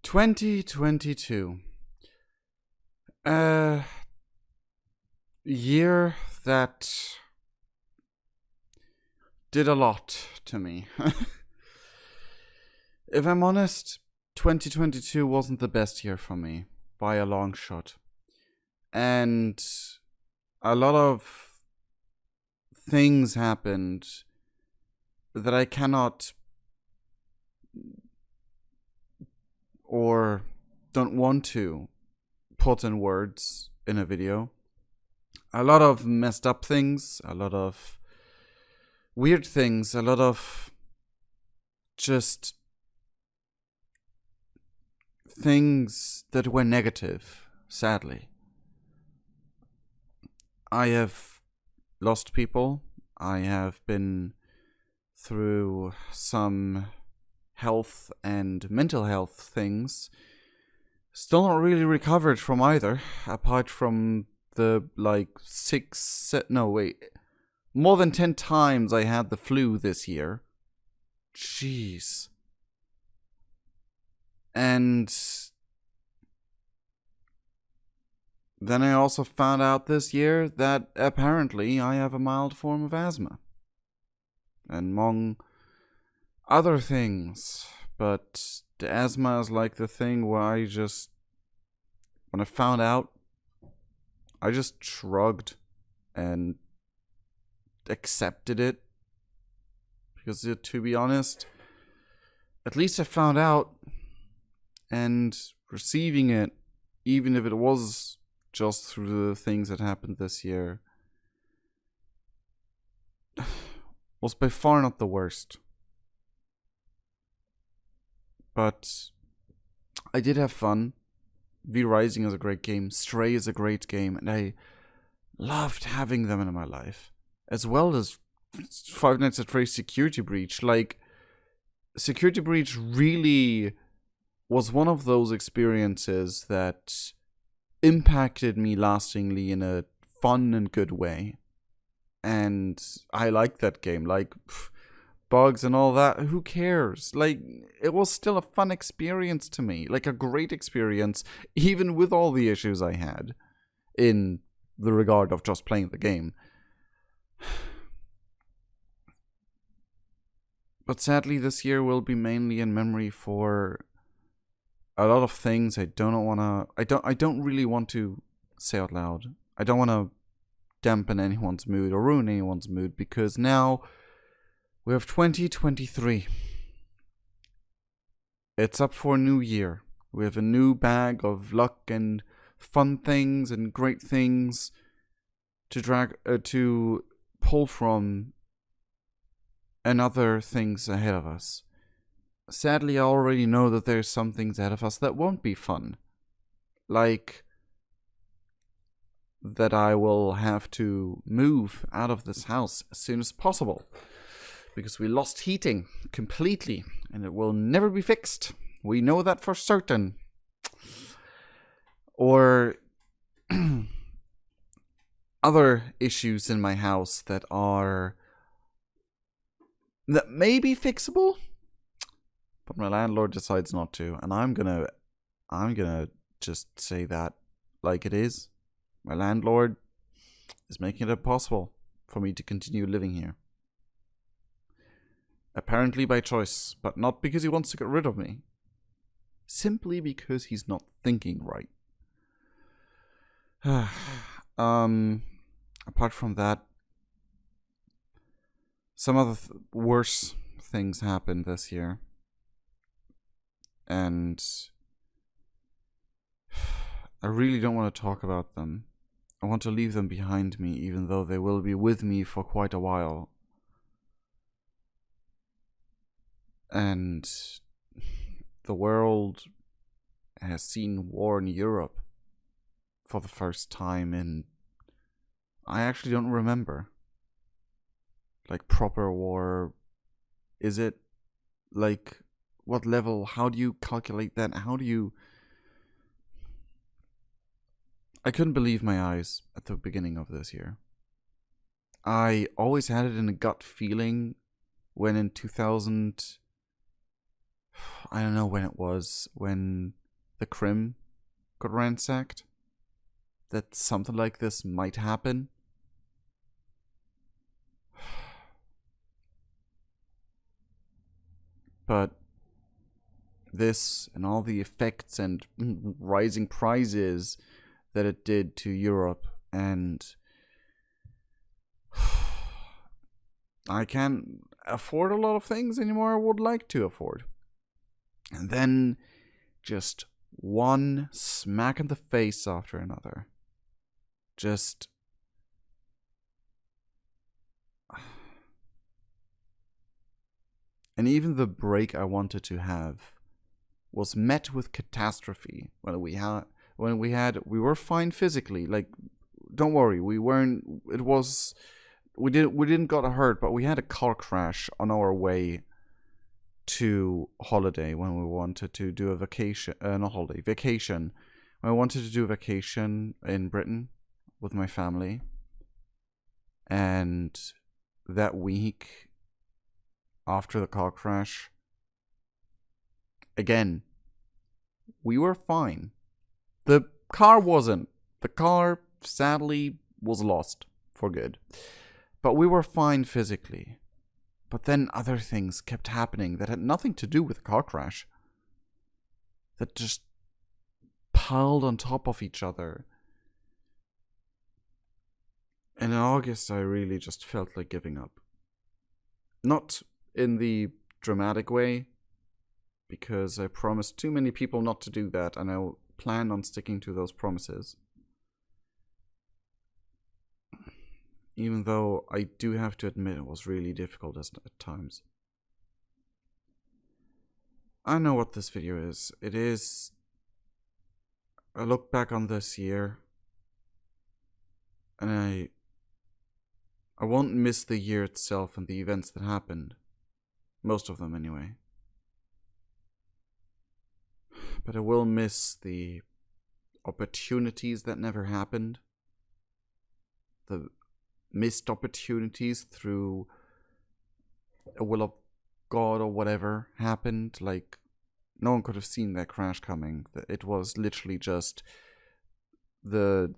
2022. A year that did a lot to me. If I'm honest, 2022 wasn't the best year for me by a long shot. And a lot of things happened that I cannot or don't want to put in words in a video. A lot of messed up things, a lot of weird things, a lot of just things that were negative, sadly. I have lost people. I have been through some health and mental health things. Still not really recovered from either, apart from the more than 10 times I had the flu this year. Jeez. And then I also found out this year that apparently I have a mild form of asthma. Among other things. But the asthma is like the thing where when I found out, I just shrugged and accepted it. Because to be honest, at least I found out, and receiving it, even if it was just through the things that happened this year, was by far not the worst. But I did have fun. V Rising is a great game. Stray is a great game, and I loved having them in my life, as well as Five Nights at Freddy's Security Breach. Security Breach really was one of those experiences that impacted me lastingly in a fun and good way. And I liked that game. Bugs and all that, who cares? It was still a fun experience to me. A great experience, even with all the issues I had in the regard of just playing the game. But sadly, this year will be mainly in memory for a lot of things I don't really want to say out loud. I don't want to dampen anyone's mood or ruin anyone's mood, because now we have 2023. It's up for a new year. We have a new bag of luck and fun things and great things to pull from, and other things ahead of us. Sadly, I already know that there's some things ahead of us that won't be fun. Like that I will have to move out of this house as soon as possible, because we lost heating completely, and it will never be fixed. We know that for certain. Or other issues in my house that may be fixable, but my landlord decides not to, and I'm gonna just say that like it is. My landlord is making it impossible for me to continue living here. Apparently by choice, but not because he wants to get rid of me. Simply because he's not thinking right. Apart from that, some other worse things happened this year. And I really don't want to talk about them. I want to leave them behind me, even though they will be with me for quite a while. And the world has seen war in Europe for the first time in... I actually don't remember. Proper war. Is it? What level? How do you calculate that? I couldn't believe my eyes at the beginning of this year. I always had it in a gut feeling when in 2000... I don't know when it was, when the Crim got ransacked, that something like this might happen. But this and all the effects and rising prices that it did to Europe, and I can't afford a lot of things anymore I would like to afford. And then just one smack in the face after another. Just and even the break I wanted to have was met with catastrophe. We were fine physically. Like, don't worry, we didn't got hurt, but we had a car crash on our way to holiday when we wanted to do a vacation, not holiday, vacation. When I wanted to do a vacation in Britain with my family. And that week after the car crash, again, we were fine. The car wasn't. The car, sadly, was lost for good. But we were fine physically. But then other things kept happening that had nothing to do with the car crash. That just piled on top of each other. And in August, I really just felt like giving up. Not in the dramatic way, because I promised too many people not to do that, and I plan on sticking to those promises. Even though I do have to admit it was really difficult at times. I know what this video is. It is a look back on this year, and I won't miss the year itself and the events that happened. Most of them, anyway. But I will miss the opportunities that never happened. The missed opportunities through a will of God or whatever happened. Like, no one could have seen that crash coming. It was literally just the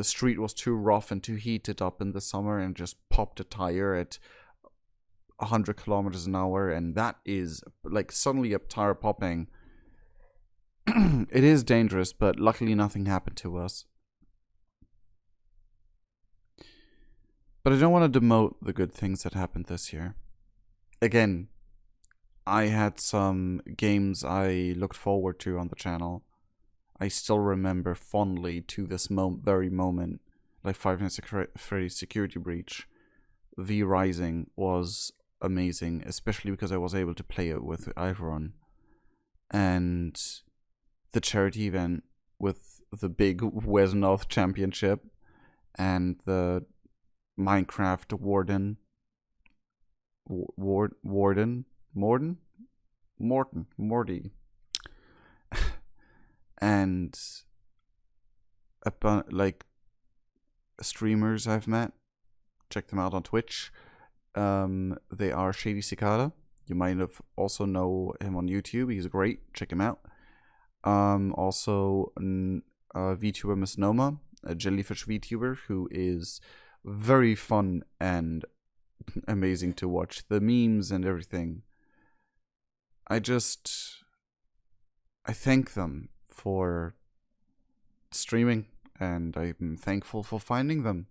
street was too rough and too heated up in the summer and just popped a tire at 100 kilometers an hour, and that is like suddenly a tire popping. It is dangerous, but luckily nothing happened to us. But I don't want to demote the good things that happened this year. Again, I had some games I looked forward to on the channel. I still remember fondly to this very moment, like Five Nights at Freddy's Security Breach. V Rising was amazing, especially because I was able to play it with Iveron. And the charity event with the big West North Championship and the Minecraft Warden. Morty. And like streamers I've met. Check them out on Twitch. They are Shady Cicada. You might have also know him on YouTube. He's great. Check him out. Also, VTuber Miss Noma, a jellyfish VTuber who is very fun and amazing to watch. The memes and everything. I thank them for streaming, and I'm thankful for finding them.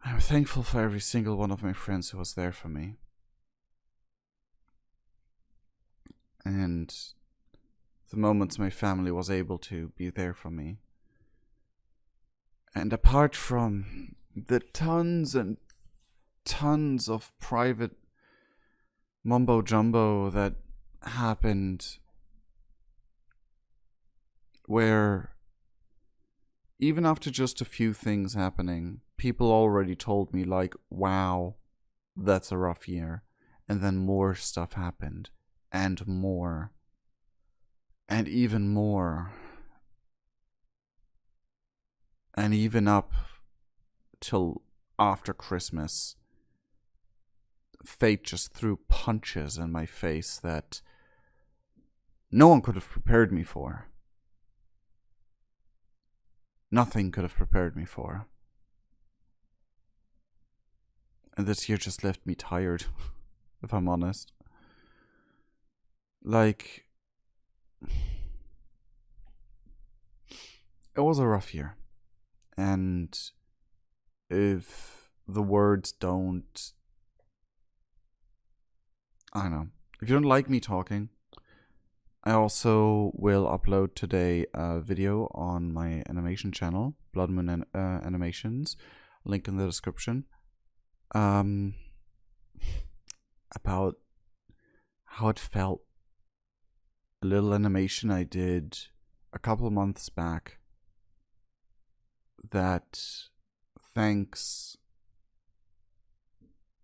I'm thankful for every single one of my friends who was there for me. And the moments my family was able to be there for me. And apart from the tons and tons of private mumbo jumbo that happened, where even after just a few things happening, people already told me, like, wow, that's a rough year. And then more stuff happened. And more. And even more. And even up till after Christmas, fate just threw punches in my face that no one could have prepared me for. Nothing could have prepared me for. And this year just left me tired, if I'm honest. Like, it was a rough year. And if the words don't... I don't know. If you don't like me talking, I also will upload today a video on my animation channel, Bloodmoon Animations, link in the description, about how it felt. A little animation I did a couple months back that thanks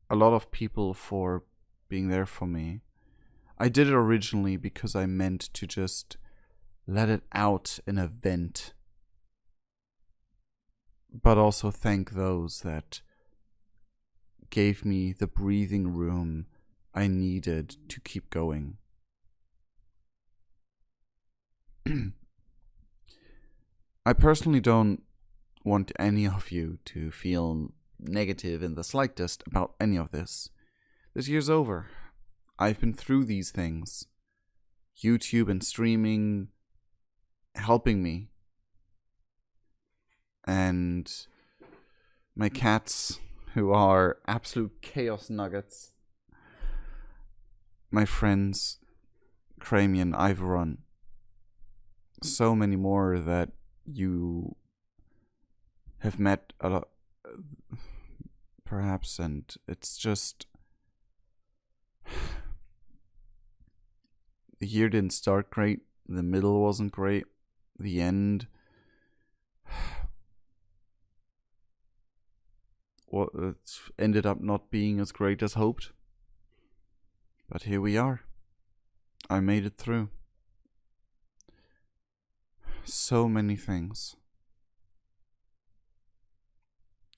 a lot of people for being there for me. I did it originally because I meant to just let it out in a vent. But also thank those that gave me the breathing room I needed to keep going. I personally don't want any of you to feel negative in the slightest about any of this. This year's over. I've been through these things. YouTube and streaming helping me. And my cats, who are absolute chaos nuggets. My friends, Cramian, Ivoron. So many more that you have met a lot, perhaps, and it's just... The year didn't start great, the middle wasn't great, the end... Well, it ended up not being as great as hoped. But here we are. I made it through. So many things.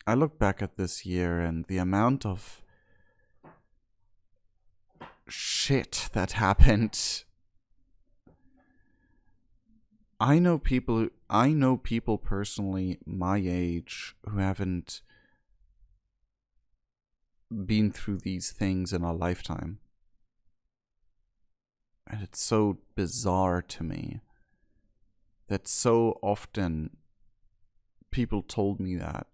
I look back at this year and the amount of shit that happened. I know people personally my age who haven't been through these things in a lifetime. And it's so bizarre to me that so often people told me that.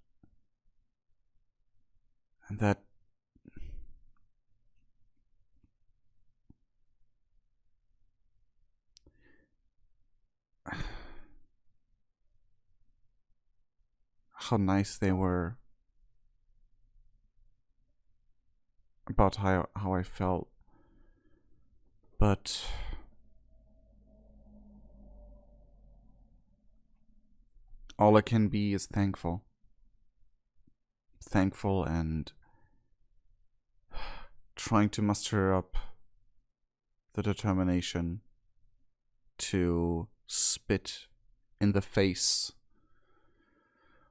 And that how nice they were about how I felt. But all I can be is thankful. Thankful and trying to muster up the determination to spit in the face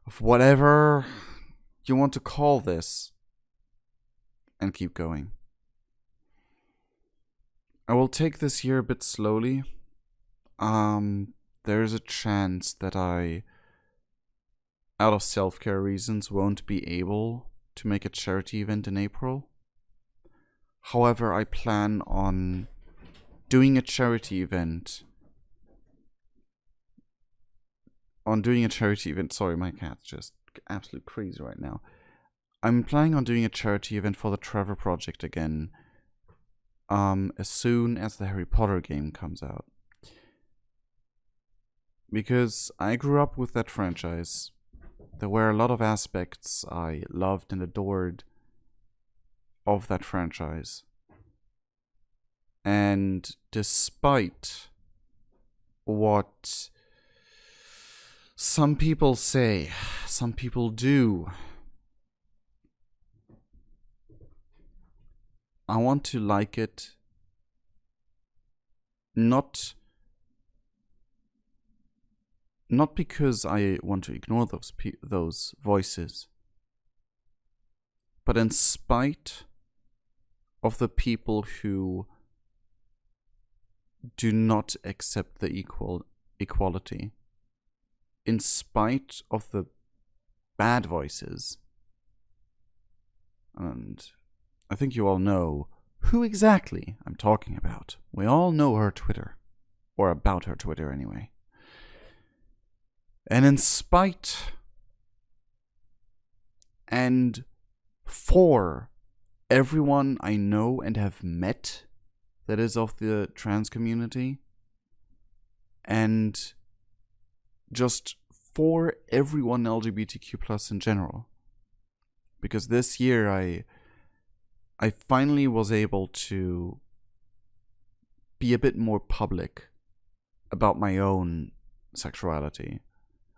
of whatever you want to call this and keep going. I will take this year a bit slowly. There's a chance that I, out of self-care reasons, won't be able to make a charity event in April. However, I plan on doing a charity event. Sorry, my cat's just absolute crazy right now. I'm planning on doing a charity event for the Trevor Project again. As soon as the Harry Potter game comes out. Because I grew up with that franchise. There were a lot of aspects I loved and adored of that franchise. And despite what some people say, some people do, I want to like it not because I want to ignore those voices, but in spite of the people who do not accept the equality, in spite of the bad voices. And I think you all know who exactly I'm talking about. We all know her Twitter, or about her Twitter anyway. And in spite and for everyone I know and have met that is of the trans community, and just for everyone LGBTQ plus in general, because this year I finally was able to be a bit more public about my own sexuality,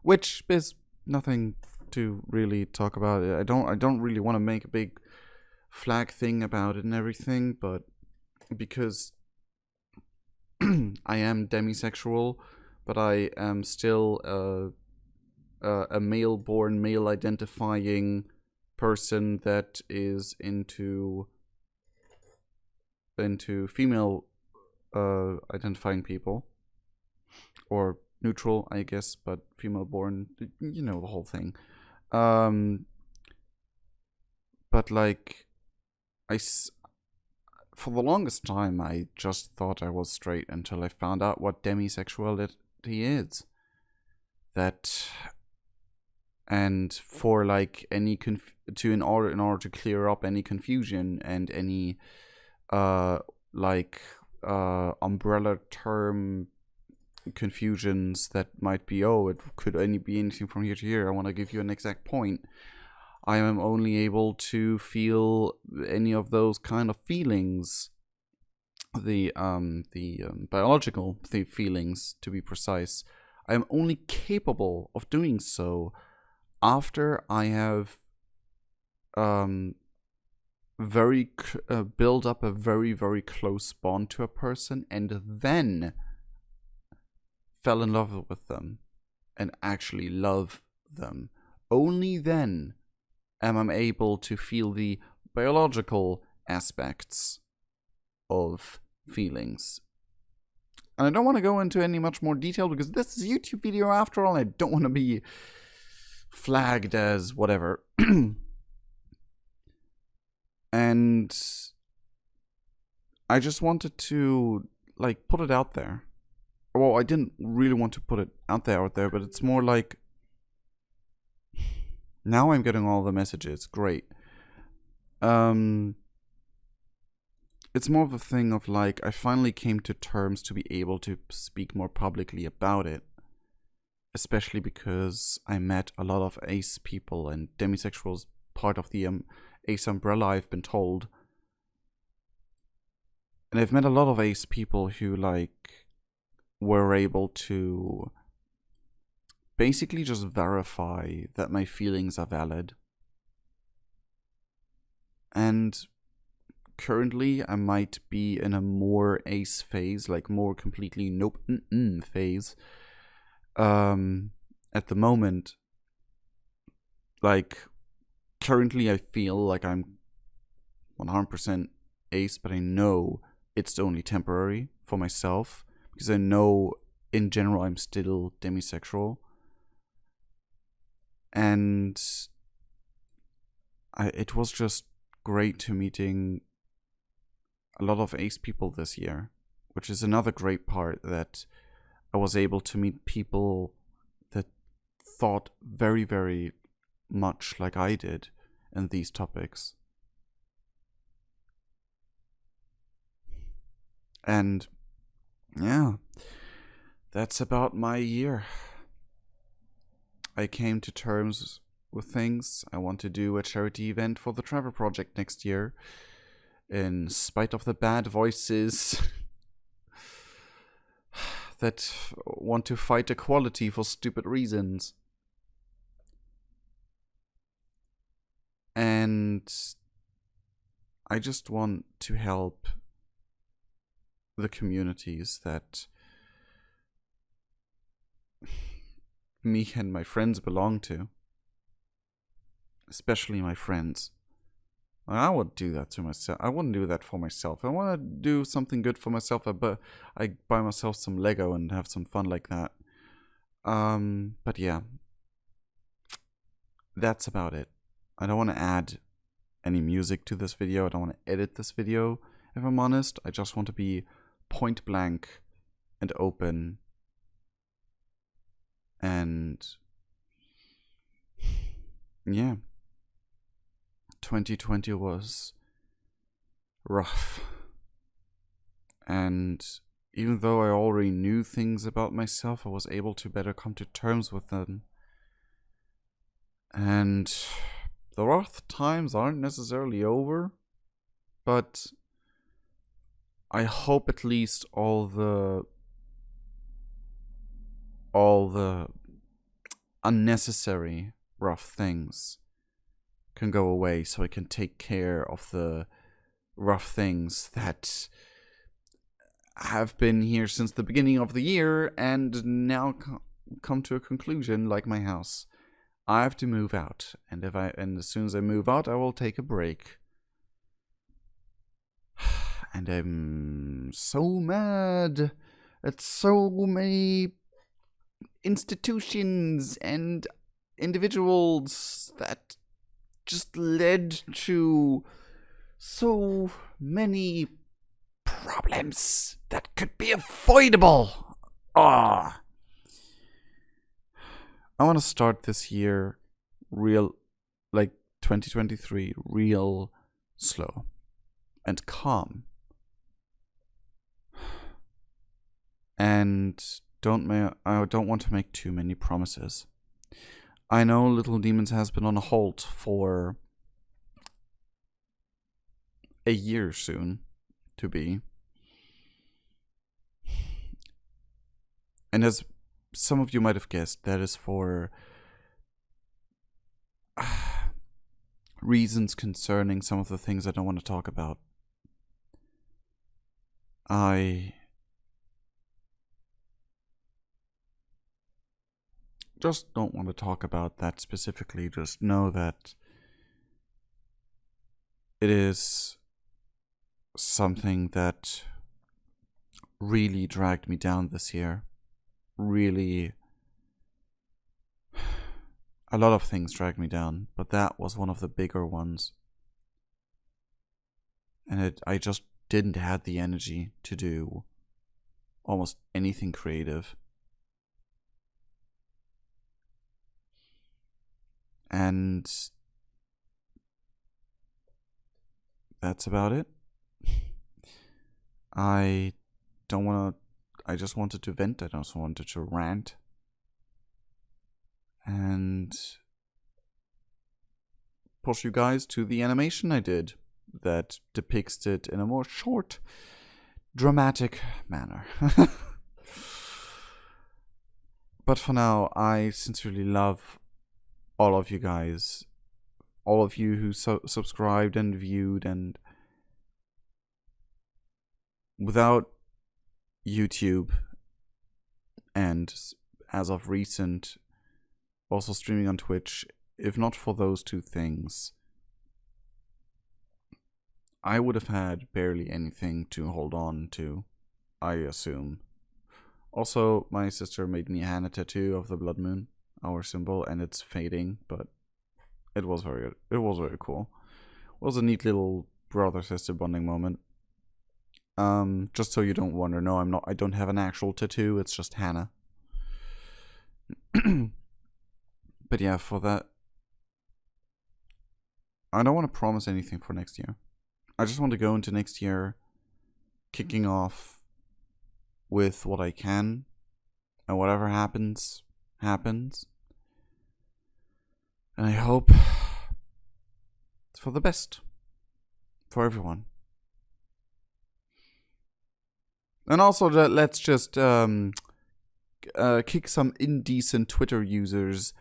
which is nothing to really talk about. I don't really want to make a big flag thing about it and everything, but because I am demisexual, but I am still a male-born, male-identifying person that is into female identifying people, or neutral, I guess, but female-born. You know the whole thing. But like, for the longest time, I just thought I was straight until I found out what demisexuality is. And for like any in order to clear up any confusion and any umbrella term confusions that might be, it could only be anything from here to here. I want to give you an exact point. I am only able to feel any of those kind of feelings, the biological feelings, to be precise. I am only capable of doing so after I have build up a very, very close bond to a person, and then fell in love with them and actually love them. Only then am I able to feel the biological aspects of feelings. And I don't want to go into any much more detail because this is a YouTube video after all, and I don't want to be flagged as whatever. And I just wanted to like put it out there. Well, I didn't really want to put it out there, but it's more like, now I'm getting all the messages. Great. It's more of a thing of like, I finally came to terms to be able to speak more publicly about it. Especially because I met a lot of ace people, and demisexuals part of the ace umbrella, I've been told. And I've met a lot of ace people who like were able to basically just verify that my feelings are valid. And currently I might be in a more ace phase, like more completely nope phase. At the moment, like currently I feel like I'm 100% ace, but I know it's only temporary for myself, because I know in general I'm still demisexual. And it was just great to meeting a lot of ace people this year, which is another great part, that I was able to meet people that thought very, very much like I did in these topics. And yeah, that's about my year. I came to terms with things. I want to do a charity event for the Trevor Project next year, in spite of the bad voices that want to fight equality for stupid reasons. And I just want to help the communities that me and my friends belong to. Especially my friends. I would do that to myself. I wouldn't do that for myself. I want to do something good for myself. I buy myself some Lego and have some fun like that. But yeah, that's about it. I don't want to add any music to this video. I don't want to edit this video, if I'm honest. I just want to be point blank and open. And yeah, 2020 was rough. And even though I already knew things about myself, I was able to better come to terms with them. And the rough times aren't necessarily over, but I hope at least all the unnecessary rough things can go away, so I can take care of the rough things that have been here since the beginning of the year and now come to a conclusion, like my house. I have to move out, and as soon as I move out, I will take a break. And I'm so mad at so many institutions and individuals that just led to so many problems that could be avoidable. I want to start this year real, like 2023, real slow and calm. And I don't want to make too many promises. I know Little Demons has been on a halt for a year soon, to be. And as some of you might have guessed, that is for reasons concerning some of the things I don't want to talk about. I just don't want to talk about that specifically. Just know that it is something that really dragged me down this year. Really, a lot of things dragged me down, but that was one of the bigger ones. And I just didn't have the energy to do almost anything creative. And that's about it. I just wanted to vent. I just wanted to rant. And push you guys to the animation I did that depicts it in a more short, dramatic manner. But for now, I sincerely love all of you guys, all of you who subscribed and viewed, and without YouTube, and as of recent, also streaming on Twitch, if not for those two things, I would have had barely anything to hold on to, I assume. Also, my sister made me a henna tattoo of the Bloodmoon, our symbol, and it's fading, but it was very cool. It was a neat little brother-sister bonding moment. Just so you don't wonder, no, I don't have an actual tattoo, it's just henna. But yeah, for that, I don't want to promise anything for next year. I just want to go into next year kicking off with what I can, and whatever happens, happens. And I hope it's for the best for everyone. And also, let's just kick some indecent Twitter users,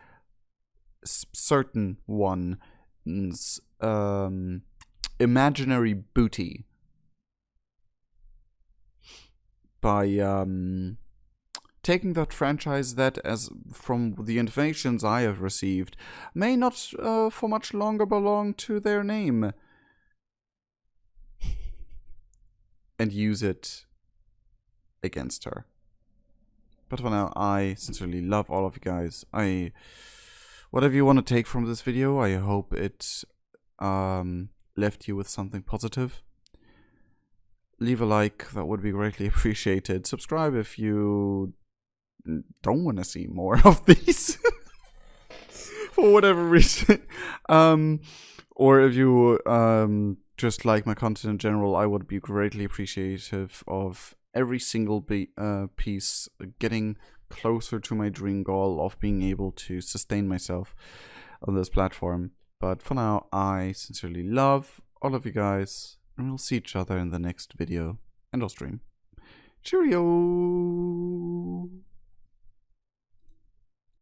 certain one's imaginary booty by taking that franchise that, as from the informations I have received, may not for much longer belong to their name. and use it against her. But for now, I sincerely love all of you guys. Whatever you want to take from this video, I hope it left you with something positive. Leave a like, that would be greatly appreciated. Subscribe if you don't want to see more of these. For whatever reason. Or if you just like my content in general, I would be greatly appreciative of every single piece getting closer to my dream goal of being able to sustain myself on this platform. But for now, I sincerely love all of you guys, and we'll see each other in the next video and or stream. Cheerio!